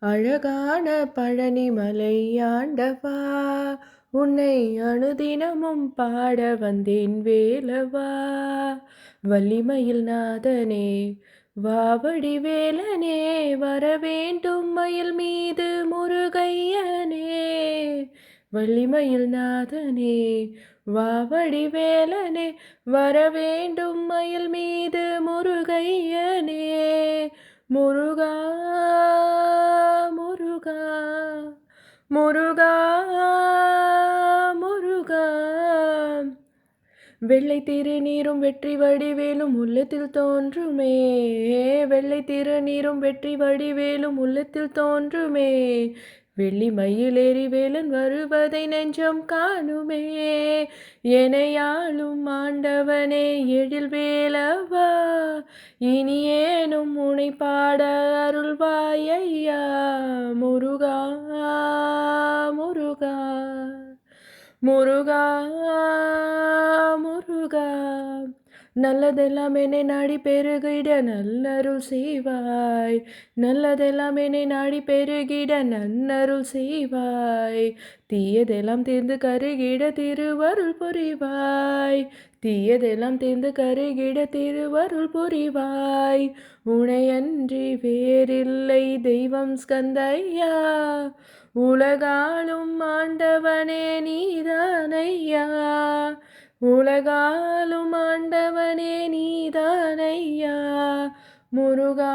அழகான பழனிமலை ஆண்டவா, உன்னை அனுதினமும் பாட வந்தேன் வேலவா. வள்ளிமயில் நாதனே வாவடி வேலனே, வரவேண்டும் மயில் மீது முருகையனே. வள்ளிமயில் நாதனே வாவடி வேலனே, வரவேண்டும் மயில் மீது முருகையனே. முருகா முருகா முருகா முருகா. வெள்ளை திருநீரும் வெற்றி வடிவேலும் உள்ளத்தில் தோன்றுமே, வெள்ளை திருநீரும் வெற்றி வடிவேலும் உள்ளத்தில் தோன்றுமே. வெள்ளி மயிலேறி வேலன் வருவதை நெஞ்சம் காணுமே. எனையாளும் ஆண்டவனே எழில் வேலவா, இனி ஏனும் உனை பாட அருள்வாயையா. முருகா முருகா முருகா முருகா. நல்லதெல்லாம் என்னை நாடி பெருகிட நல்லருள் செய்வாய், நல்லதெல்லாம் என்னை நாடி பெருகிட நன்னருள் செய்வாய். தீயதெல்லாம் தீர்ந்து கருகிட திருவருள் புரிவாய், தீயதெல்லாம் தீர்ந்து கருகிட திருவருள் புரிவாய். உனையன்றி வேறில்லை தெய்வம் ஸ்கந்தையா, உலகாளும் ஆண்டவனே நீதானையா. உலகாளும் ஆண்டவனே நீதானையா. முருகா